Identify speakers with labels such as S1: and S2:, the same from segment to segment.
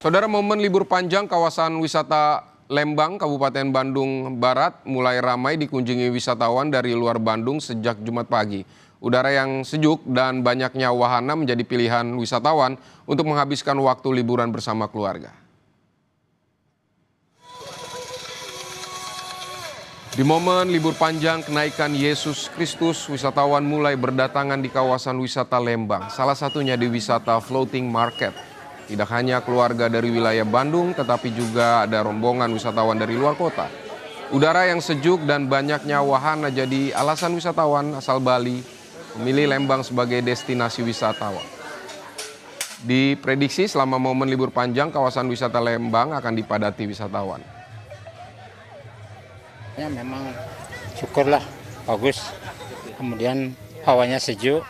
S1: Saudara, momen libur panjang kawasan wisata Lembang, Kabupaten Bandung Barat mulai ramai dikunjungi wisatawan dari luar Bandung sejak Jumat pagi. Udara yang sejuk dan banyaknya wahana menjadi pilihan wisatawan untuk menghabiskan waktu liburan bersama keluarga. Di momen libur panjang kenaikan Yesus Kristus, wisatawan mulai berdatangan di kawasan wisata Lembang, salah satunya di wisata Floating Market. Tidak hanya keluarga dari wilayah Bandung, tetapi juga ada rombongan wisatawan dari luar kota. Udara yang sejuk dan banyaknya wahana jadi alasan wisatawan asal Bali memilih Lembang sebagai destinasi wisatawan. Diprediksi selama momen libur panjang, kawasan wisata Lembang akan dipadati wisatawan.
S2: Ya memang syukurlah bagus, kemudian hawanya sejuk,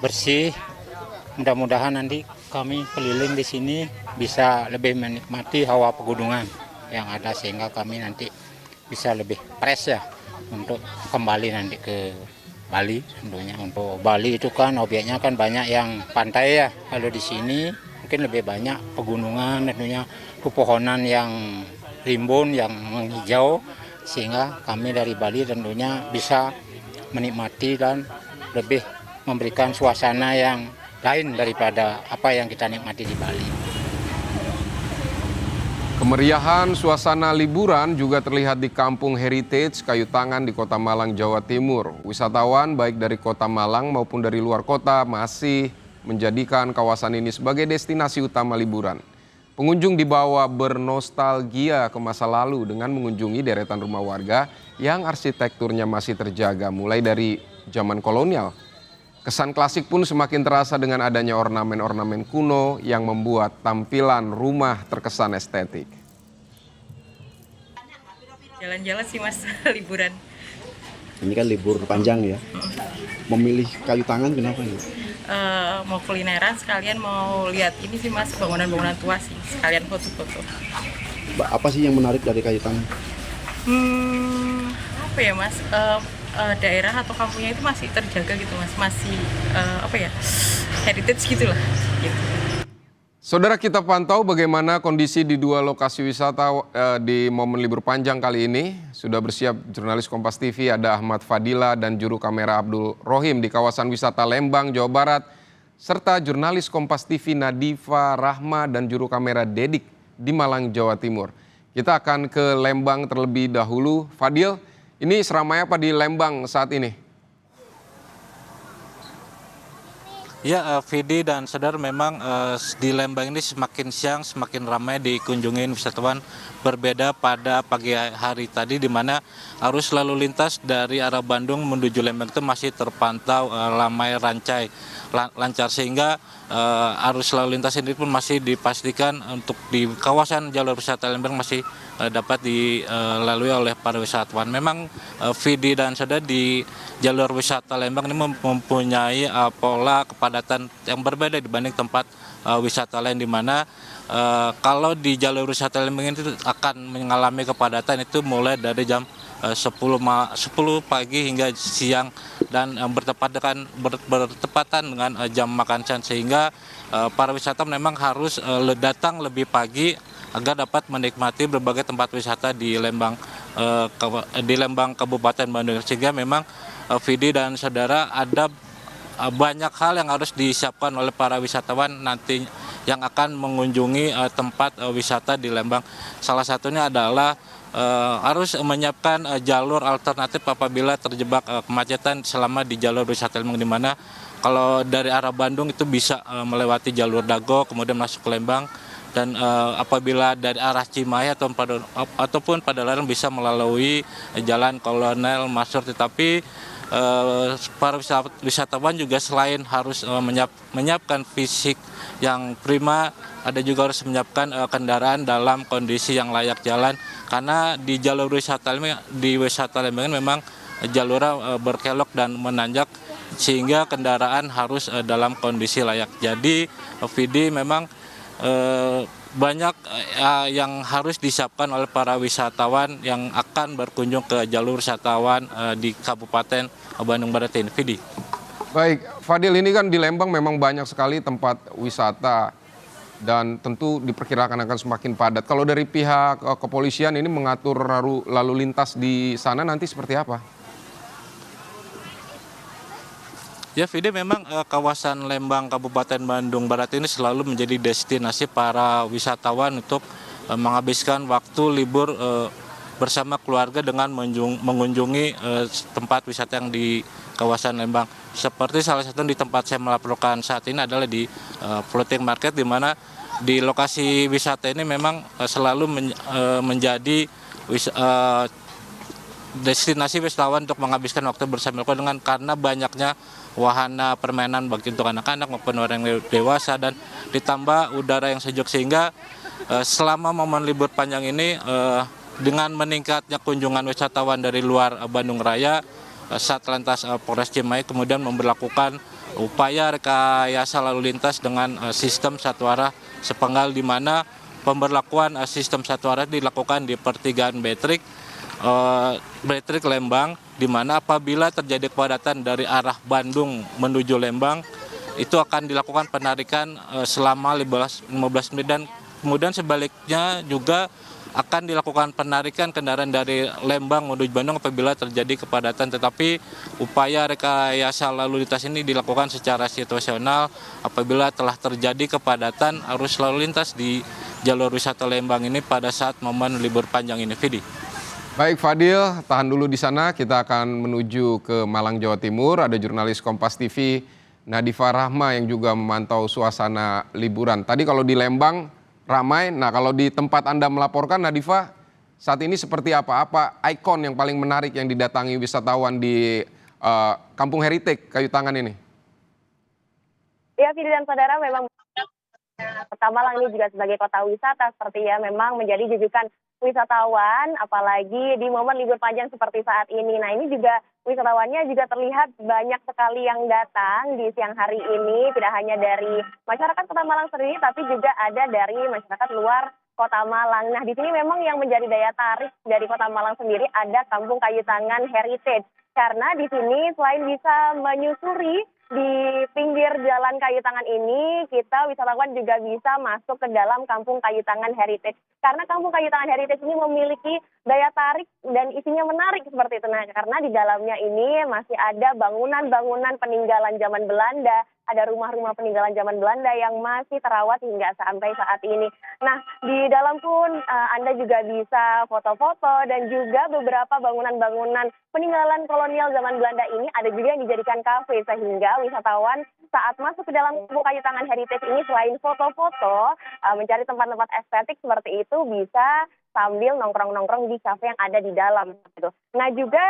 S2: bersih. Mudah-mudahan nanti kami keliling di sini bisa lebih menikmati hawa pegunungan yang ada sehingga kami nanti bisa lebih fresh ya untuk kembali nanti ke Bali. Tentunya untuk Bali itu kan obyeknya kan banyak yang pantai ya. Kalau di sini mungkin lebih banyak pegunungan, tentunya pepohonan yang rimbun, yang menghijau, sehingga kami dari Bali tentunya bisa menikmati dan lebih memberikan suasana yang lain daripada apa yang kita nikmati di Bali.
S1: Kemeriahan suasana liburan juga terlihat di Kampung Heritage Kayu Tangan di Kota Malang, Jawa Timur. Wisatawan baik dari Kota Malang maupun dari luar kota masih menjadikan kawasan ini sebagai destinasi utama liburan. Pengunjung dibawa bernostalgia ke masa lalu dengan mengunjungi deretan rumah warga yang arsitekturnya masih terjaga mulai dari zaman kolonial. Kesan klasik pun semakin terasa dengan adanya ornamen-ornamen kuno yang membuat tampilan rumah terkesan estetik.
S3: Jalan-jalan sih mas, liburan.
S4: Ini kan libur panjang ya. Memilih Kayu Tangan kenapa nih?
S3: Mau kulineran sekalian mau lihat ini sih mas, bangunan-bangunan tua sih, sekalian foto-foto.
S4: Apa sih yang menarik dari Kayu Tangan?
S3: Apa ya mas? Daerah atau kampungnya itu masih terjaga gitu mas, masih heritage gitulah. Gitu.
S1: Saudara, kita pantau bagaimana kondisi di dua lokasi wisata di momen libur panjang kali ini. Sudah bersiap jurnalis Kompas TV, ada Ahmad Fadila dan juru kamera Abdul Rohim di kawasan wisata Lembang, Jawa Barat, serta jurnalis Kompas TV Nadifa Rahma dan juru kamera Dedik di Malang, Jawa Timur. Kita akan ke Lembang terlebih dahulu. Fadil, ini seramai apa di Lembang saat ini?
S5: Ya, Vidi dan saudara, memang di Lembang ini semakin siang semakin ramai dikunjungi wisatawan. Berbeda pada pagi hari tadi di mana arus lalu lintas dari arah Bandung menuju Lembang itu masih terpantau ramai lancar sehingga arus lalu lintas ini pun masih dipastikan untuk di kawasan jalur wisata Lembang masih dapat dilalui oleh para wisatawan. Memang Vidi dan saudara, di jalur wisata Lembang ini mempunyai pola kepadatan yang berbeda dibanding tempat wisata lain, di mana kalau di jalur wisata Lembang ini akan mengalami kepadatan itu mulai dari jam 10 pagi hingga siang dan bertepatan dengan jam makan siang, sehingga para wisata memang harus datang lebih pagi agar dapat menikmati berbagai tempat wisata di Lembang Kabupaten Bandung. Sehingga memang Vidi dan saudara, ada banyak hal yang harus disiapkan oleh para wisatawan nanti yang akan mengunjungi tempat wisata di Lembang. Salah satunya adalah harus menyiapkan jalur alternatif apabila terjebak kemacetan selama di jalur wisata Lembang, di mana kalau dari arah Bandung itu bisa melewati jalur Dago kemudian masuk ke Lembang, dan apabila dari arah Cimahi ataupun Padalarang bisa melalui jalan Kolonel Masur. Tetapi para wisatawan juga selain harus menyiapkan fisik yang prima, ada juga harus menyiapkan kendaraan dalam kondisi yang layak jalan, karena di jalur wisata Lembang memang jalurnya berkelok dan menanjak sehingga kendaraan harus dalam kondisi layak. Jadi Vidi, memang banyak yang harus disiapkan oleh para wisatawan yang akan berkunjung ke jalur wisatawan di Kabupaten Bandung Barat ini. Vidi.
S1: Baik, Fadil, ini kan di Lembang memang banyak sekali tempat wisata. dan tentu diperkirakan akan semakin padat. Kalau dari pihak kepolisian ini mengatur lalu lintas di sana nanti seperti apa?
S5: Ya, Vidi, memang kawasan Lembang Kabupaten Bandung Barat ini selalu menjadi destinasi para wisatawan untuk menghabiskan waktu libur bersama keluarga dengan mengunjungi tempat wisata yang di kawasan Lembang. Seperti salah satu di tempat saya melaporkan saat ini adalah di floating market, di mana di lokasi wisata ini memang selalu menjadi destinasi wisatawan untuk menghabiskan waktu bersama keluarga dengan karena banyaknya wahana permainan bagi untuk anak-anak maupun orang dewasa, dan ditambah udara yang sejuk, sehingga selama momen libur panjang ini dengan meningkatnya kunjungan wisatawan dari luar Bandung Raya, Satlantas Polres Cimahi kemudian memberlakukan upaya rekayasa lalu lintas dengan sistem satu arah sepenggal, di mana pemberlakuan sistem satu arah dilakukan di pertigaan Betrik Lembang, di mana apabila terjadi kepadatan dari arah Bandung menuju Lembang, itu akan dilakukan penarikan selama 15 menit, dan kemudian sebaliknya juga akan dilakukan penarikan kendaraan dari Lembang menuju Bandung apabila terjadi kepadatan. Tetapi upaya rekayasa lalu lintas ini dilakukan secara situasional apabila telah terjadi kepadatan arus lalu lintas di jalur wisata Lembang ini pada saat momen libur panjang ini, Vidi.
S1: Baik Fadil, tahan dulu di sana. Kita akan menuju ke Malang, Jawa Timur. Ada jurnalis Kompas TV, Nadifa Rahma, yang juga memantau suasana liburan. Tadi kalau di Lembang ramai, nah kalau di tempat Anda melaporkan, Nadifa, saat ini seperti apa? Apa ikon yang paling menarik yang didatangi wisatawan di Kampung Heritage Kayu Tangan ini?
S6: Ya, Fidi dan saudara, memang Kota Malang ini juga sebagai kota wisata seperti ya memang menjadi jujukan wisatawan, apalagi di momen libur panjang seperti saat ini. Nah, ini juga wisatawannya juga terlihat banyak sekali yang datang di siang hari ini, tidak hanya dari masyarakat Kota Malang sendiri, tapi juga ada dari masyarakat luar Kota Malang. Nah, di sini memang yang menjadi daya tarik dari Kota Malang sendiri ada Kampung Kayu Tangan Heritage. Karena di sini selain bisa menyusuri di pinggir jalan Kayu Tangan ini, kita wisatawan juga bisa masuk ke dalam Kampung Kayu Tangan Heritage. Karena Kampung Kayu Tangan Heritage ini memiliki daya tarik dan isinya menarik seperti itu. Nah, karena di dalamnya ini masih ada bangunan-bangunan peninggalan zaman Belanda, ada rumah-rumah peninggalan zaman Belanda yang masih terawat hingga sampai saat ini. Nah, di dalam pun Anda juga bisa foto-foto, dan juga beberapa bangunan-bangunan peninggalan kolonial zaman Belanda ini ada juga yang dijadikan kafe, sehingga wisatawan saat masuk ke dalam Kampung Kayu Tangan Heritage ini selain foto-foto, mencari tempat-tempat estetik seperti itu, bisa sambil nongkrong-nongkrong di kafe yang ada di dalam. Gitu. Nah, juga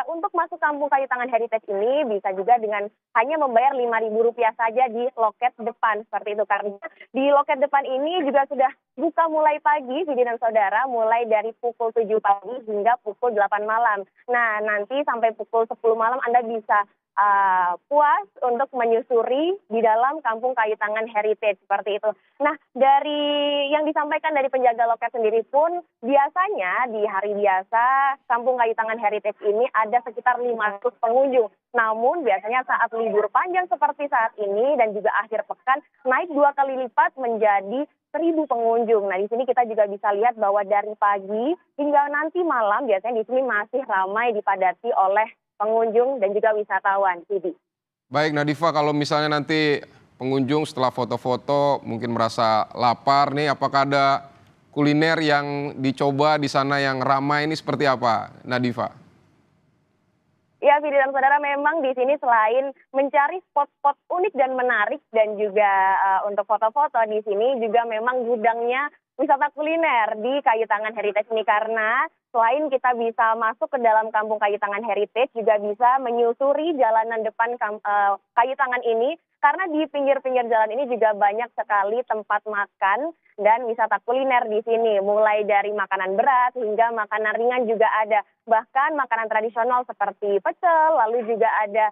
S6: untuk masuk Kampung Kayu Tangan Heritage ini bisa juga dengan hanya membayar Rp5.000 saja di loket depan seperti itu. Karena di loket depan ini juga sudah buka mulai pagi, Vidi dan saudara, mulai dari pukul 7 pagi hingga pukul 8 malam. Nah, nanti sampai pukul 10 malam Anda bisa puas untuk menyusuri di dalam Kampung Kayu Tangan Heritage seperti itu. Nah, dari yang disampaikan dari penjaga loket sendiri pun, biasanya di hari biasa Kampung Kayu Tangan Heritage ini ada sekitar 500 pengunjung. Namun biasanya saat libur panjang seperti saat ini dan juga akhir pekan naik 2 kali lipat menjadi 1.000 pengunjung. Nah, di sini kita juga bisa lihat bahwa dari pagi hingga nanti malam biasanya di sini masih ramai dipadati oleh pengunjung dan juga wisatawan.
S1: Baik Nadifa, kalau misalnya nanti pengunjung setelah foto-foto mungkin merasa lapar nih, apakah ada kuliner yang dicoba di sana yang ramai ini seperti apa, Nadifa?
S6: Ya, Vidi dan saudara, memang di sini selain mencari spot-spot unik dan menarik dan juga untuk foto-foto, di sini juga memang gudangnya wisata kuliner di Kayu Tangan Heritage ini, karena selain kita bisa masuk ke dalam Kampung Kayu Tangan Heritage, juga bisa menyusuri jalanan depan Kayu Tangan ini, karena di pinggir-pinggir jalan ini juga banyak sekali tempat makan dan wisata kuliner di sini, mulai dari makanan berat hingga makanan ringan juga ada, bahkan makanan tradisional seperti pecel, lalu juga ada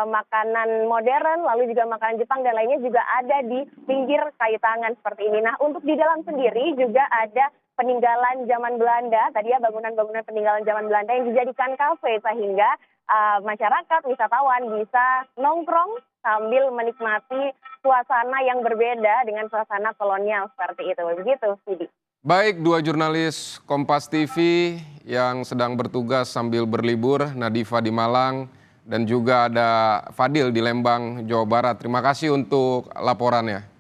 S6: makanan modern, lalu juga makanan Jepang dan lainnya juga ada di pinggir Kayu Tangan seperti ini. Nah, untuk di dalam sendiri juga ada peninggalan zaman Belanda, tadi ya bangunan-bangunan peninggalan zaman Belanda yang dijadikan kafe, sehingga masyarakat, wisatawan bisa nongkrong sambil menikmati suasana yang berbeda dengan suasana kolonial seperti itu. Begitu, Sidi.
S1: Baik, dua jurnalis Kompas TV yang sedang bertugas sambil berlibur, Nadifa di Malang dan juga ada Fadil di Lembang, Jawa Barat. Terima kasih untuk laporannya.